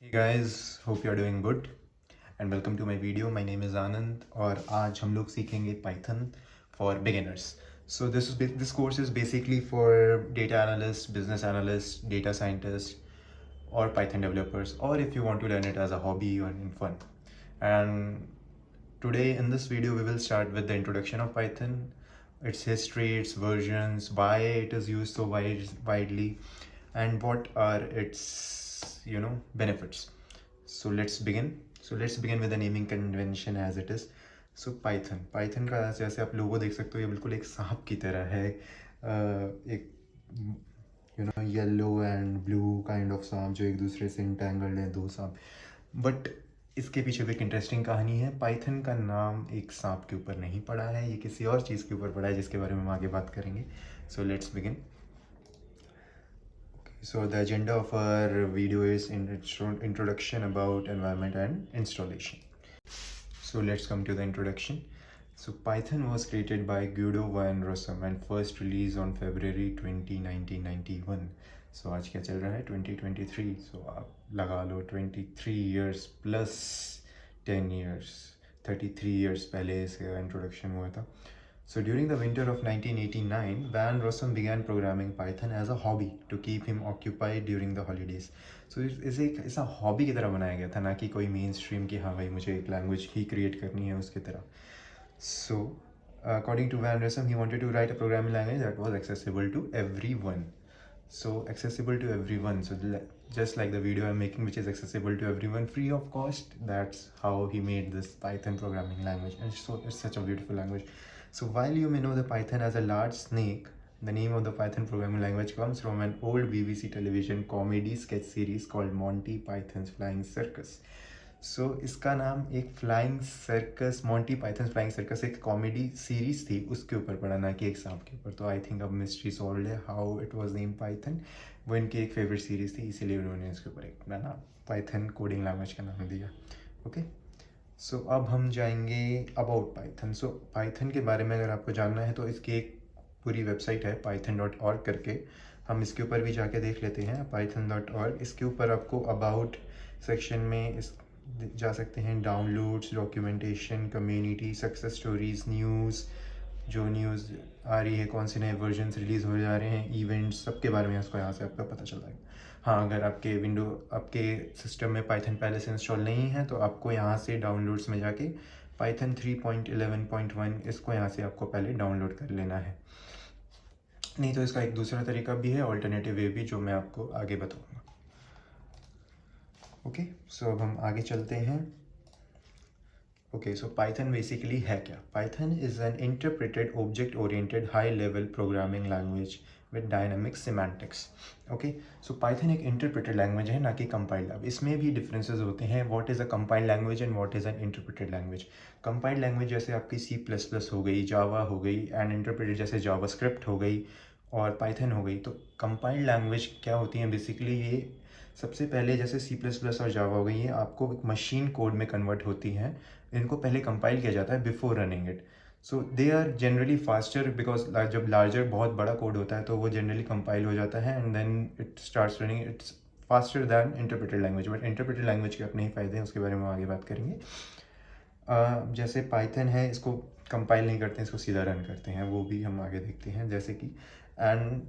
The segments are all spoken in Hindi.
Hey guys, hope you are doing good and welcome to my video. My name is Anand और आज हम लोग सीखेंगे Python for beginners. So this course is basically for data analysts, business analysts, data scientists, or Python developers, or if you want to learn it as a hobby or in fun. And today in this video we will start with the introduction of Python, its history, its versions, why it is used so widely, and what are its benefits. So let's begin with the naming convention as it is. So Python का जैसे आप लोगो देख सकते हो ये बिल्कुल एक सांप की तरह है. एक yellow and blue kind of सांप जो एक दूसरे से इंटैंगल्ड है, दो सांप. बट इसके पीछे भी एक इंटरेस्टिंग कहानी है. पाइथन का नाम एक सांप के ऊपर नहीं पड़ा है, ये किसी और चीज़ के ऊपर पड़ा है जिसके बारे में हम आगे बात करेंगे. So let's begin. So the agenda of our video is introduction about environment and installation. So let's come to the introduction. So Python was created by Guido van Rossum and first released on February 20, 1991. So आज क्या चल रहा है 2023. So आप लगा लो 23 years plus 10 years, 33 years पहले इसका introduction हुआ था. So during the winter of 1989, Van Rossum began programming Python as a hobby to keep him occupied during the holidays. So इसे एक ऐसा हॉबी की तरह बनाया गया था, ना कि कोई मेन स्ट्रीम की हाँ भाई मुझे एक लैंग्वेज ही क्रिएट करनी है उसकी तरह. So according to Van Rossum, he wanted to write a programming language that was accessible to everyone. So accessible to everyone. So just like the video I'm making, which is accessible to everyone free of cost, that's how he made this Python programming language. And so it's such a beautiful language. So while you may know the Python as a large snake, the name of the Python programming language comes from an old BBC television comedy sketch series called Monty Python's Flying Circus. So इसका नाम एक flying circus, Monty Python flying circus एक कॉमेडी सीरीज थी, उसके ऊपर पड़ा, ना कि एक सांप के ऊपर. तो आई थिंक अब मिस्ट्री सॉल्व है how it was name Python. वो इनकी एक फेवरेट सीरीज थी, इसीलिए उन्होंने इसके ऊपर एक अपना नाम पाइथन कोडिंग लैंग्वेज का नाम दिया. ओके. सो अब हम जाएंगे अबाउट पाइथन. सो पाइथन के बारे में अगर आपको जानना है तो इसकी एक पूरी वेबसाइट है python.org करके. हम इसके ऊपर भी जाके देख लेते हैं python.org. इसके ऊपर आपको अबाउट सेक्शन में इस जा सकते हैं, downloads, documentation, community, success stories, news, जो न्यूज़ आ रही है, कौन से नए वर्जन्स रिलीज़ हो जा रहे हैं, इवेंट्स, सबके बारे में उसको यहाँ से आपका पता चल जाएगा. हाँ, अगर आपके सिस्टम में पाइथन पहले से इंस्टॉल नहीं है तो आपको यहाँ से डाउनलोड्स में जाके पाइथन 3.11.1 इसको यहाँ से आपको पहले डाउनलोड कर लेना है. नहीं तो इसका एक दूसरा तरीका भी है, ऑल्टरनेटिव वे भी, जो मैं आपको आगे बताऊँगा. ओके. सो अब हम आगे चलते हैं. ओके. सो पाइथन बेसिकली है क्या? Python is an interpreted object oriented high level programming language with dynamic semantics. Okay. So Python एक इंटरप्रेटेड लैंग्वेज है, ना कि कंपाइल्ड. अब इसमें भी डिफरेंसेस होते हैं. What is a compiled language and what is an interpreted language. Compiled language जैसे आपकी C++ हो गई, जावा हो गई, एंड इंटरप्रेटेड जैसे जावास्क्रिप्ट हो गई और पाइथन हो गई. तो कंपाइल्ड लैंग्वेज क्या होती हैं बेसिकली? ये सबसे पहले जैसे C++ और जावा हो गई, ये आपको एक मशीन कोड में कन्वर्ट होती हैं. इनको पहले कंपाइल किया जाता है before running it. So they are generally faster because जब लार्जर बहुत बड़ा कोड होता है तो वो जनरली कंपाइल हो जाता है and then it starts running. It's faster than interpreted language. But interpreted language के अपने ही फ़ायदे हैं, उसके बारे में हम आगे बात करेंगे. जैसे पाइथन है, इसको कंपाइल नहीं करते हैं, इसको सीधा रन करते हैं, वो भी हम आगे देखते हैं. जैसे कि एंड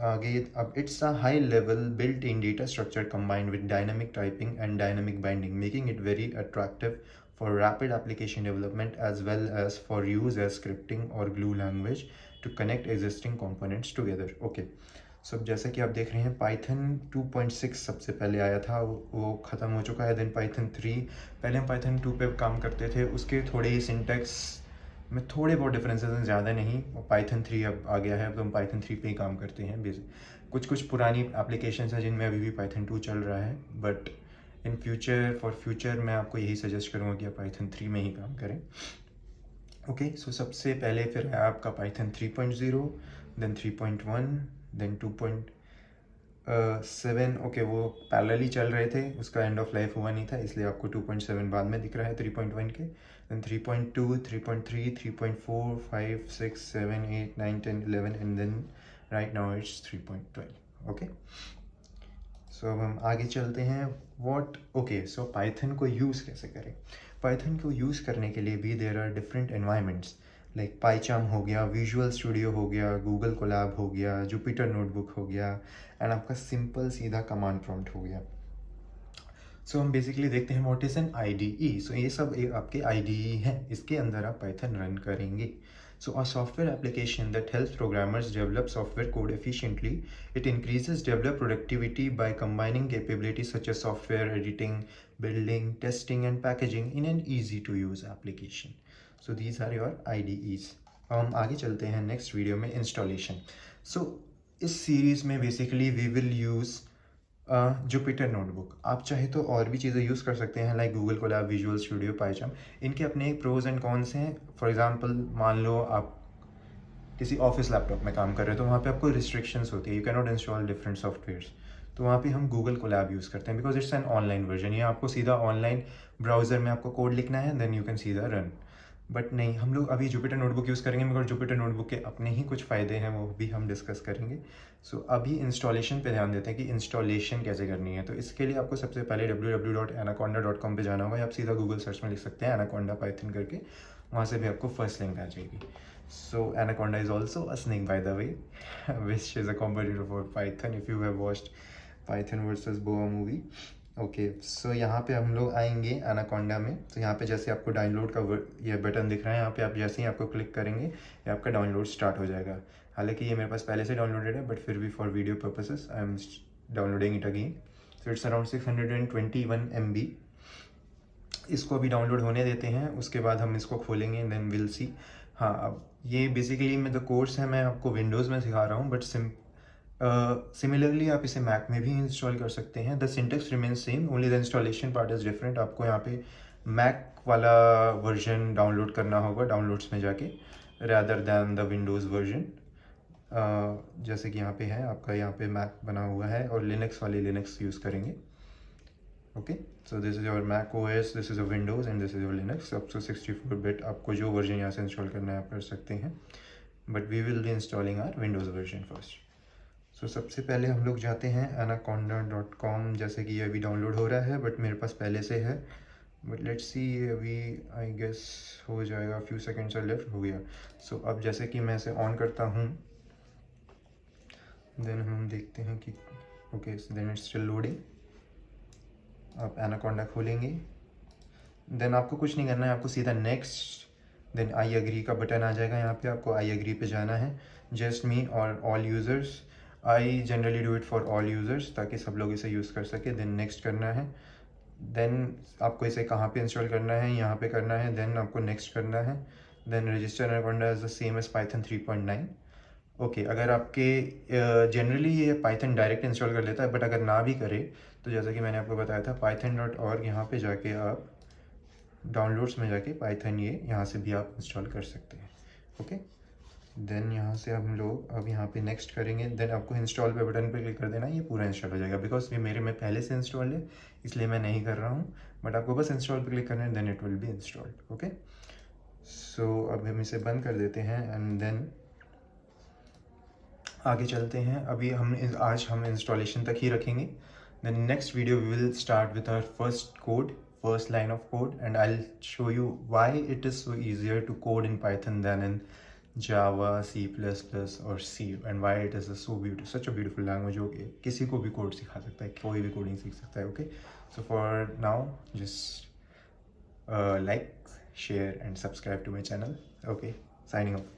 आगे अब it's a high level built in data structure combined with dynamic typing and dynamic binding, making it very attractive for rapid application development as well as for use as scripting or glue language to connect existing components together. Okay. So जैसा कि आप देख रहे हैं Python 2.6 सबसे पहले आया था, वो ख़त्म हो चुका है. देन Python 3, पहले हम Python 2 पे काम करते थे, उसके थोड़े ही सिंटेक्स में थोड़े बहुत डिफरेंसेस हैं, ज़्यादा नहीं. Python 3 अब आ गया है, अब हम Python 3 पे ही काम करते हैं. कुछ पुरानी एप्लीकेशंस हैं जिनमें अभी भी Python 2 चल रहा है, बट इन फ्यूचर मैं आपको यही सजेस्ट करूँगा कि आप Python 3 में ही काम करें. ओके. सो सबसे पहले फिर है आपका Python 3.0, देन 3.1, देन 2.7. ओके, वो पैरेलली चल रहे थे, उसका एंड ऑफ लाइफ हुआ नहीं था, इसलिए आपको 2.7 बाद में दिख रहा है 3.1 के. Then 3.2, 3.3, 3.4, 5, 6, 7, 8, 9, 10, 11 and then right now it's 3.12. Okay. So अब हम आगे चलते हैं। सो पाइथन को यूज़ कैसे करें। पाइथन को यूज़ करने के लिए भी there are different environments, like PyCharm हो गया, विजुअल स्टूडियो हो गया, गूगल कोलैब हो गया, जुपिटर नोटबुक हो गया, एंड आपका सिंपल सीधा कमांड प्रॉम्प्ट हो गया। सो हम बेसिकली देखते हैं व्हाट इज़ एन IDE। सो ये सब आपके IDE हैं, इसके अंदर आप पाइथन रन करेंगे। So a software application that helps programmers develop software code efficiently. It increases developer productivity by combining capabilities such as software editing, building, testing, and packaging in an easy to use application. So these are your IDEs. हम आगे चलते हैं नेक्स्ट वीडियो में इंस्टॉलेशन। सो इस सीरीज़ में basically we will use Jupyter notebook. आप चाहे तो और भी चीज़ें यूज़ कर सकते हैं, like Google Colab, Visual Studio, PyCharm. इनके अपने प्रोज एंड कॉन्स हैं। फॉर एग्जांपल मान लो आप किसी ऑफिस लैपटॉप में काम कर रहे हो तो वहाँ पे आपको रिस्ट्रिक्शंस होती है, you can not install different softwares. तो वहाँ पे हम गूगल कोलैब यूज़ करते हैं because it's an online version. ये आपको सीधा ऑनलाइन ब्राउज़र में आपको कोड लिखना है, देन यू कैन सीधा रन। बट नहीं, हम लोग अभी जुपिटर नोटबुक यूज़ करेंगे बिकॉज जुपिटर नोटबुक के अपने ही कुछ फ़ायदे हैं, वो भी हम डिस्कस करेंगे। सो अभी इंस्टॉलेशन पे ध्यान देते हैं कि इंस्टॉलेशन कैसे करनी है। तो इसके लिए आपको सबसे पहले www.anaconda.com पे जाना होगा, या आप सीधा गूगल सर्च में लिख सकते हैं एनाकोंडा पाइथन करके, वहाँ से भी आपको फर्स्ट लिंक आ जाएगी। So Anaconda is also a snake, by the way, which is a competitor for Python. If you have watched Python versus Boa movie, okay. So यहाँ पे हम लोग आएंगे एनाकोंडा में। तो यहाँ पे जैसे आपको डाउनलोड का ये बटन दिख रहा है, यहाँ पे आप जैसे ही आपको क्लिक करेंगे ये आपका डाउनलोड स्टार्ट हो जाएगा। हालांकि ये मेरे पास पहले से डाउनलोडेड है, बट फिर भी for video purposes I am downloading it again. So it's around 621 MB। इसको अभी डाउनलोड होने देते हैं, उसके बाद हम इसको खोलेंगे, देन विल सी। हाँ, अब ये बेसिकली में जो कोर्स है मैं आपको विंडोज़ में सिखा रहा हूँ, बट सिमिलरली आप इसे मैक में भी इंस्टॉल कर सकते हैं। The syntax remains same, only the installation part is different. आपको यहाँ पे मैक वाला वर्जन डाउनलोड करना होगा डाउनलोड्स में जाके, rather than the Windows version. जैसे कि यहाँ पे है आपका, यहाँ पे मैक बना हुआ है और लिनक्स वाले लिनक्स यूज़ करेंगे। Okay, so this is your Mac OS, this is your Windows and this is your Linux. Up to 64 bit आपको जो वर्जन यहाँ से इंस्टॉल करना है आप कर सकते हैं, but we will be installing our Windows version first. So सबसे पहले हम लोग जाते हैं anaconda.com। जैसे कि ये अभी डाउनलोड हो रहा है, बट मेरे पास पहले से है, बट लेट्स सी ये अभी आई गेस हो जाएगा, फ्यू सेकेंड्स आर लेफ्ट, हो गया। सो अब जैसे कि मैं इसे ऑन करता हूँ, देन हम देखते हैं कि okay, then it's still loading. आप एनाकोंडा खोलेंगे, देन आपको कुछ नहीं करना है, आपको सीधा नेक्स्ट देन आई एग्री का बटन आ जाएगा। यहाँ पे आपको आई एग्री पे जाना है, जस्ट मी और all users. I generally do it for all users ताकि सब लोग इसे यूज़ कर सके। देन नेक्स्ट करना है, देन आपको इसे कहाँ पे इंस्टॉल करना है, यहाँ पे करना है, देन आपको नेक्स्ट करना है। Then register Anaconda is the same as Python 3.9। Okay, अगर आपके जनरली ये पाइथन डायरेक्ट इंस्टॉल कर लेता है, बट अगर ना भी करे तो जैसा कि मैंने आपको बताया था python.org, यहाँ पे जाके आप डाउनलोड्स में जाके पाइथन ये यहाँ से भी आप इंस्टॉल कर सकते हैं। ओके, देन यहाँ से हम लोग अब यहाँ पे नेक्स्ट करेंगे, देन आपको इंस्टॉल पे बटन पे क्लिक कर देना, ये पूरा इंस्टॉल हो जाएगा। बिकॉज ये मेरे में पहले से इंस्टॉल है इसलिए मैं नहीं कर रहा हूँ, बट आपको बस इंस्टॉल पे क्लिक करना है, then it will be installed. Okay, so अब हम इसे बंद कर देते हैं एंड देन आगे चलते हैं। अभी आज हम इंस्टॉलेशन तक ही रखेंगे। Then next video we will start with our first line of code, and I'll show you why it is so easier to code in Python than in Java, C++ or C, and why it is such a beautiful language जो कि किसी को भी कोड सिखा सकता है, कोई भी कोडिंग सीख सकता है। Okay, so for now just like, share and subscribe to my channel. Okay, signing off.